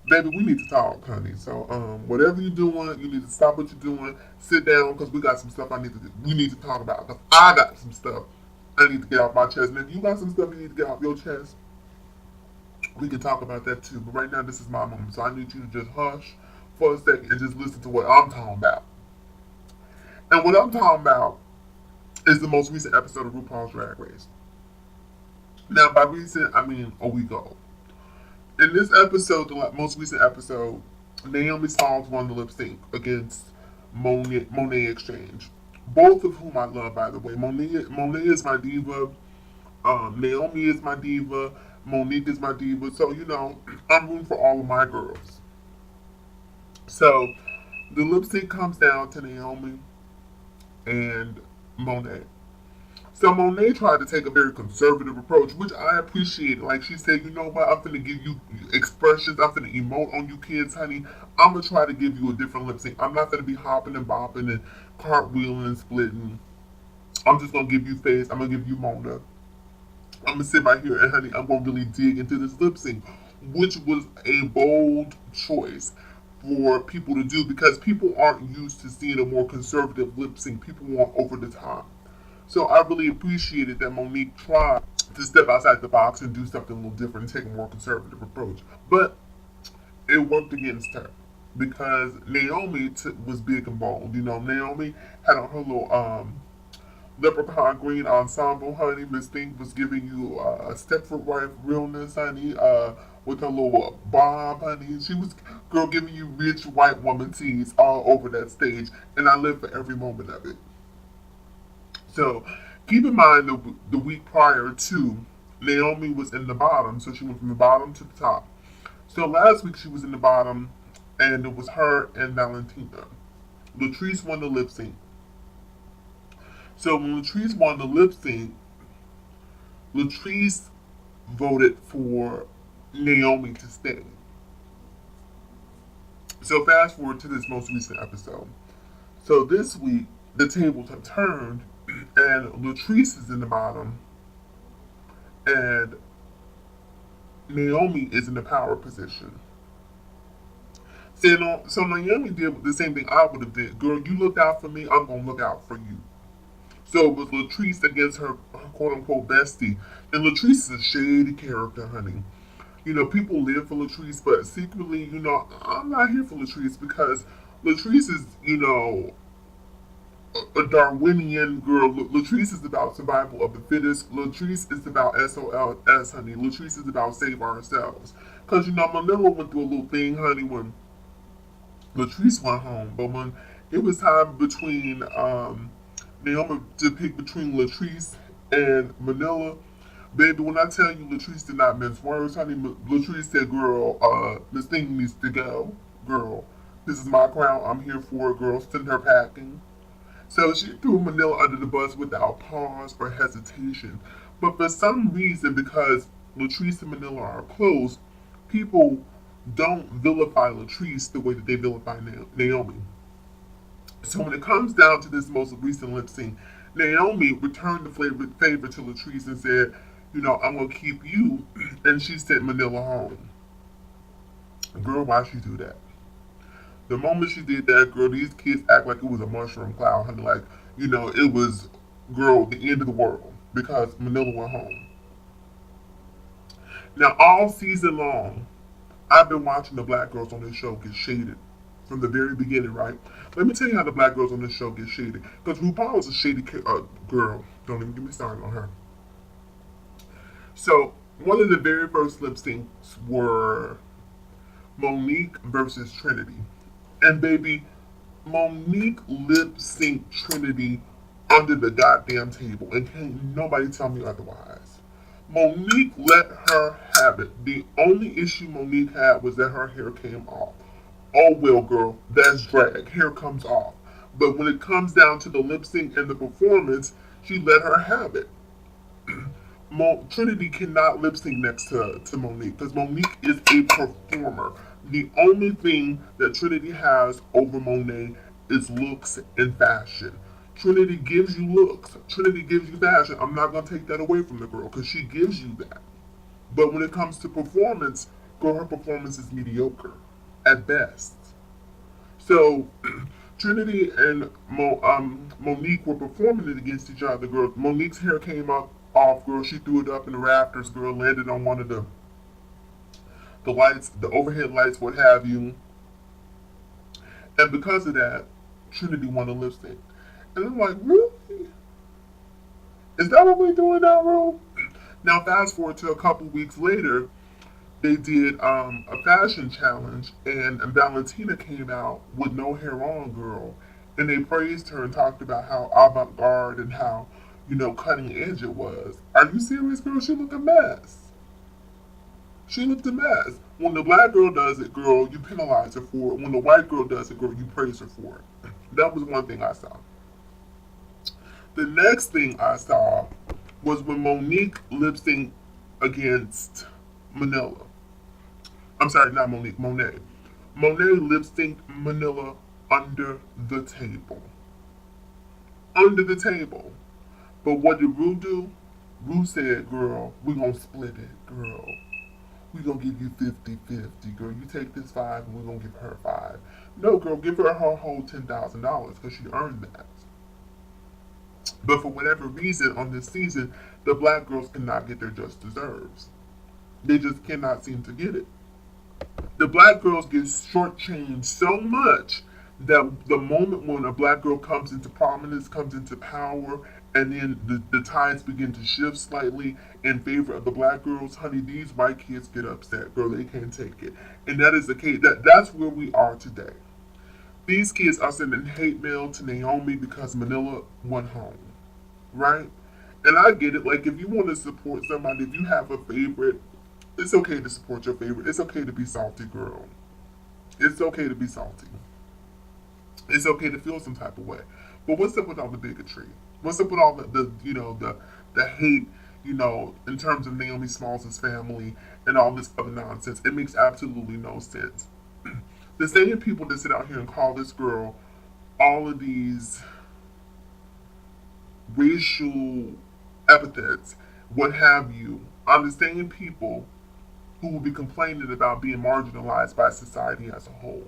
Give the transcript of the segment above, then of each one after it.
baby, we need to talk, honey. So, whatever you're doing, you need to stop what you're doing, sit down, because we got some stuff we need to talk about. Because I got some stuff I need to get off my chest. And if you got some stuff you need to get off your chest, we can talk about that too. But right now, this is my moment. So I need you to just hush for a second and just listen to what I'm talking about. And what I'm talking about is the most recent episode of RuPaul's Drag Race. Now, by recent, I mean a week ago. In this episode, the most recent episode, Naomi Smalls won the lip sync against Monet Exchange. Both of whom I love, by the way. Monet is my diva. Naomi is my diva. Monique is my diva. So, I'm rooting for all of my girls. So, the lip sync comes down to Naomi and Monet. So Monet tried to take a very conservative approach, which I appreciate. Like she said, you know what, I'm gonna give you expressions, I'm gonna emote on you kids, honey. I'm gonna try to give you a different lip sync. I'm not gonna be hopping and bopping and cartwheeling and splitting. I'm just gonna give you face, I'm gonna give you Mona. I'm gonna sit right here and honey, I'm gonna really dig into this lip sync, which was a bold choice for people to do because people aren't used to seeing a more conservative lip sync. People want over the top. So I really appreciated that Monique tried to step outside the box and do something a little different and take a more conservative approach. But it worked against her because Naomi was big and bold. Naomi had on her little leprechaun green ensemble, honey. Miss Thing was giving you a Stepford wife realness, honey. With her little bob, honey. She was, girl, giving you rich white woman tease all over that stage. And I lived for every moment of it. So keep in mind the week prior to, Naomi was in the bottom, so she went from the bottom to the top. So last week she was in the bottom, and it was her and Valentina. Latrice won the lip sync. So when Latrice won the lip sync, Latrice voted for Naomi to stay. So fast forward to this most recent episode. So this week the tables have turned, and Latrice is in the bottom, and Naomi is in the power position. So Naomi did the same thing I would have did. Girl, you look out for me, I'm gonna look out for you. So it was Latrice against her quote unquote bestie. And Latrice is a shady character, honey. People live for Latrice, but secretly, I'm not here for Latrice because Latrice is, a Darwinian girl. Latrice is about survival of the fittest. Latrice is about SOLS, honey. Latrice is about save ourselves. Because, Manilla went through a little thing, honey, when Latrice went home. But when it was time between Naomi to pick between Latrice and Manilla, baby, when I tell you Latrice did not mince words, honey, Latrice said, girl, this thing needs to go. Girl, this is my crown. I'm here for it, girl. Send her packing. So she threw Manila under the bus without pause or hesitation. But for some reason, because Latrice and Manila are close, people don't vilify Latrice the way that they vilify Naomi. So when it comes down to this most recent lip sync, Naomi returned the favor to Latrice and said, I'm going to keep you. And she sent Manila home. Girl, why she do that? The moment she did that, girl, these kids act like it was a mushroom cloud, honey. Like, it was, girl, the end of the world because Manila went home. Now, all season long, I've been watching the black girls on this show get shaded from the very beginning, right? Let me tell you how the black girls on this show get shaded. Because RuPaul is a shady girl. Don't even get me started on her. So, one of the very first lip syncs were Monique versus Trinity. And baby, Monique lip synced Trinity under the goddamn table. And can't nobody tell me otherwise. Monique let her have it. The only issue Monique had was that her hair came off. Oh well, girl, that's drag. Hair comes off. But when it comes down to the lip sync and the performance, she let her have it. Trinity cannot lip sync next to Monique because Monique is a performer. The only thing that Trinity has over Monet is looks and fashion. Trinity gives you looks. Trinity gives you fashion. I'm not going to take that away from the girl because she gives you that. But when it comes to performance, Girl, her performance is mediocre at best. So Trinity and Monique were performing it against each other. Girl, Monique's hair came up off. Girl, she threw it up in the rafters. Girl, landed on one of the lights, the overhead lights, what have you. And because of that, Trinity won the lip sync. And I'm like, really? Is that what we're doing now, Ro? Now, fast forward to a couple weeks later, they did a fashion challenge, and Valentina came out with no hair on, girl. And they praised her and talked about how avant garde and how, cutting edge it was. Are you serious, girl? She looked a mess. She looked a mess. When the black girl does it, girl, you penalize her for it. When the white girl does it, girl, you praise her for it. That was one thing I saw. The next thing I saw was when Monique lip synced against Manilla. I'm sorry, not Monique, Monet. Monet lip synced Manilla under the table. Under the table. But what did Rue do? Rue said, girl, we're going to split it, girl. We're going to give you 50-50, girl. You take this 5 and we're going to give her 5. No, girl, give her whole $10,000 because she earned that. But for whatever reason, on this season, the black girls cannot get their just deserves. They just cannot seem to get it. The black girls get shortchanged so much that the moment when a black girl comes into prominence, comes into power, and then the tides begin to shift slightly in favor of the black girls, honey, these white kids get upset. Girl, they can't take it. And that is the case. That's where we are today. These kids are sending hate mail to Naomi because Manilla went home. Right? And I get it. Like, if you want to support somebody, if you have a favorite, it's okay to support your favorite. It's okay to be salty, girl. It's okay to be salty. It's okay to feel some type of way. But what's up with all the bigotry? What's up with all the hate, in terms of Naomi Smalls' family and all this other nonsense? It makes absolutely no sense. The same people that sit out here and call this girl all of these racial epithets, what have you, are the same people who will be complaining about being marginalized by society as a whole.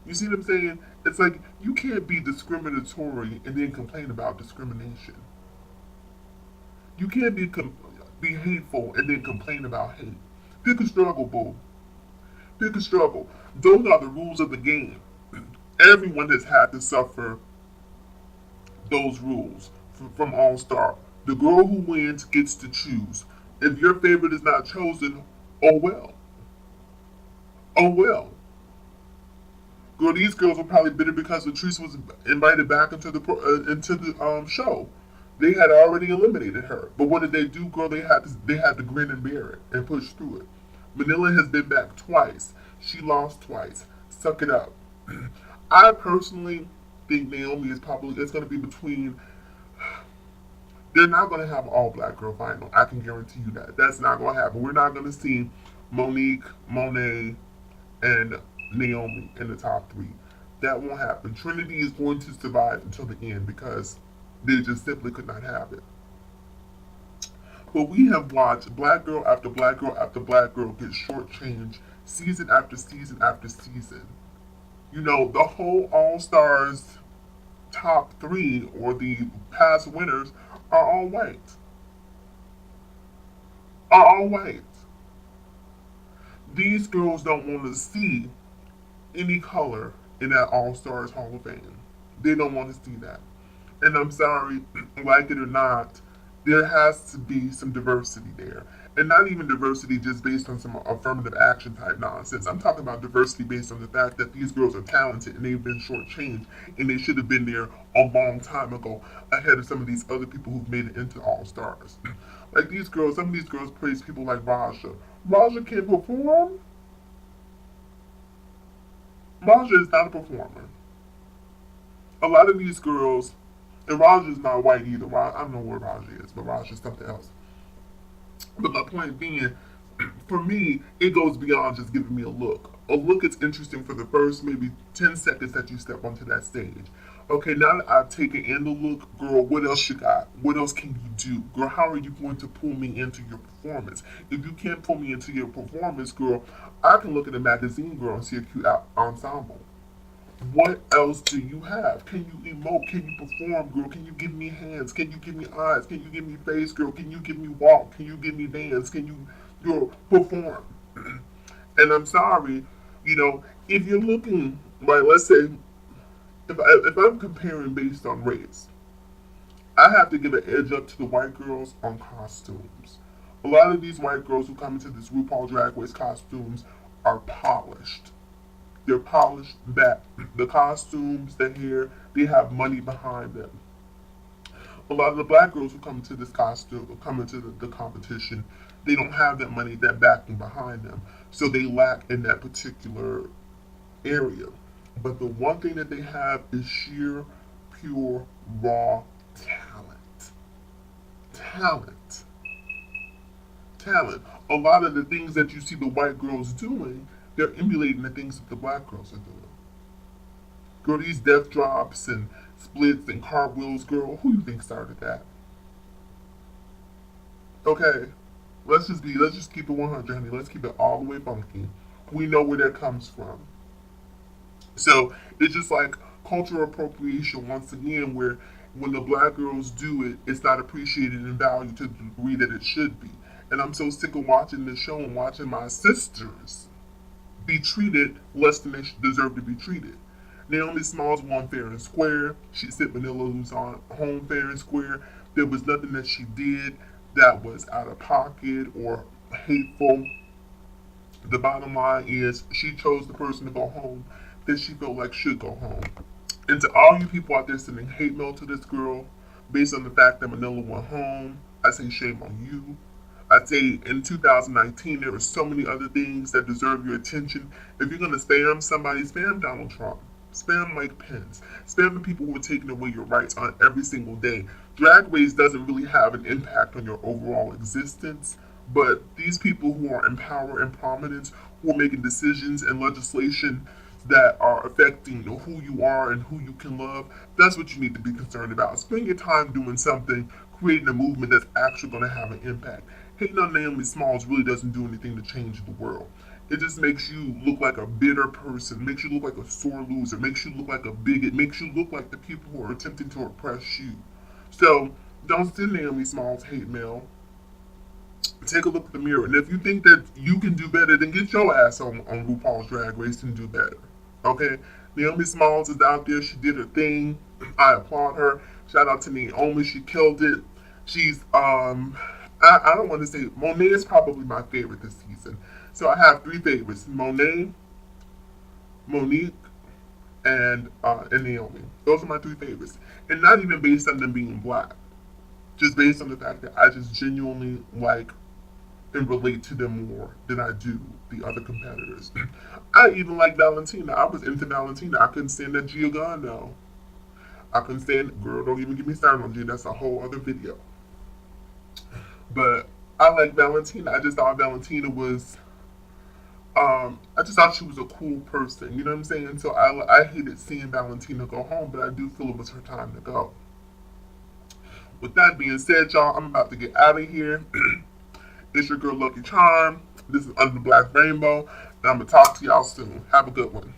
You see what I'm saying? It's like you can't be discriminatory and then complain about discrimination. You can't be hateful and then complain about hate. Pick a struggle, boo. Pick a struggle. Those are the rules of the game. Everyone has had to suffer those rules from All Star. The girl who wins gets to choose. If your favorite is not chosen, oh well. Oh well. Girl, these girls were probably bitter because Latrice was invited back into the show. They had already eliminated her, but what did they do, girl? They had to grin and bear it and push through it. Manila has been back twice. She lost twice. Suck it up. I personally think Naomi is probably it's going to be between. They're not going to have an all black girl final. I can guarantee you that. That's not going to happen. We're not going to see Monique, Monet, and Naomi in the top 3. That won't happen. Trinity is going to survive until the end because they just simply could not have it. But we have watched black girl after black girl after black girl get shortchanged season after season after season. The whole All Stars top 3 or the past winners are all white. Are all white. These girls don't want to see any color in that All Stars Hall of Fame. They don't want to see that. And I'm sorry, like it or not, there has to be some diversity there. And not even diversity just based on some affirmative action type nonsense. I'm talking about diversity based on the fact that these girls are talented and they've been shortchanged and they should have been there a long time ago ahead of some of these other people who've made it into All Stars. Like these girls, some of these girls praise people like Raja. Raja can perform. Raja is not a performer. A lot of these girls, and Raja is not white either. I don't know where Raja is, but Raja is something else. But my point being, for me, it goes beyond just giving me a look. A look is interesting for the first maybe 10 seconds that you step onto that stage. Okay, now that I've taken in the look, girl, what else you got? What else can you do? Girl, how are you going to pull me into your performance? If you can't pull me into your performance, girl, I can look at a magazine, girl, and see a cute ensemble. What else do you have? Can you emote? Can you perform, girl? Can you give me hands? Can you give me eyes? Can you give me face, girl? Can you give me walk? Can you give me dance? Can you, girl, perform? And I'm sorry, if you're looking, right, let's say, if I'm comparing based on race, I have to give an edge up to the white girls on costumes. A lot of these white girls who come into this RuPaul Drag Race costumes are polished. They're polished back. The costumes, the hair, they have money behind them. A lot of the black girls who come into this costume, come into the competition, they don't have that money, that backing behind them. So they lack in that particular area. But the one thing that they have is sheer, pure, raw talent. Talent. Talent. A lot of the things that you see the white girls doing, they're emulating the things that the black girls are doing. Girl, these death drops and splits and cartwheels, girl, who you think started that? Okay, let's just keep it 100, honey. Let's keep it all the way funky. We know where that comes from. So it's just like cultural appropriation once again, where when the black girls do it, it's not appreciated and valued to the degree that it should be. And I'm so sick of watching this show and watching my sisters be treated less than they deserve to be treated. Naomi Smalls won fair and square. She said Manilla was on home fair and square. There was nothing that she did that was out of pocket or hateful. The bottom line is she chose the person to go home that she felt like should go home. And to all you people out there sending hate mail to this girl based on the fact that Manila went home, I say shame on you. I say in 2019 there are so many other things that deserve your attention. If you're gonna spam somebody, spam Donald Trump. Spam Mike Pence. Spam the people who are taking away your rights on every single day. Drag Race doesn't really have an impact on your overall existence, but these people who are in power and prominence, who are making decisions and legislation that are affecting who you are and who you can love, that's what you need to be concerned about. Spend your time doing something, creating a movement that's actually going to have an impact. Hating on Naomi Smalls really doesn't do anything to change the world. It just makes you look like a bitter person, makes you look like a sore loser, makes you look like a bigot, makes you look like the people who are attempting to oppress you. So don't send Naomi Smalls hate mail. Take a look at the mirror. And if you think that you can do better, then get your ass on RuPaul's Drag Race and do better. Okay? Naomi Smalls is out there. She did her thing. I applaud her. Shout out to Naomi. She killed it. She's I don't want to say Monet is probably my favorite this season. So I have three favorites: Monet, Monique, and Naomi. Those are my three favorites, and not even based on them being black, just based on the fact that I just genuinely like and relate to them more than I do the other competitors. I even like Valentina. I was into Valentina. I couldn't stand that Gia Gunn though. I couldn't stand, girl, don't even get me started on Gia. That's a whole other video. But I like Valentina. I just thought Valentina was I just thought she was a cool person. You know what I'm saying? So I hated seeing Valentina go home, but I do feel it was her time to go. With that being said, y'all, I'm about to get out of here. It's your girl Lucky Charm. This is Under the Black Rainbow, and I'm gonna talk to y'all soon. Have a good one.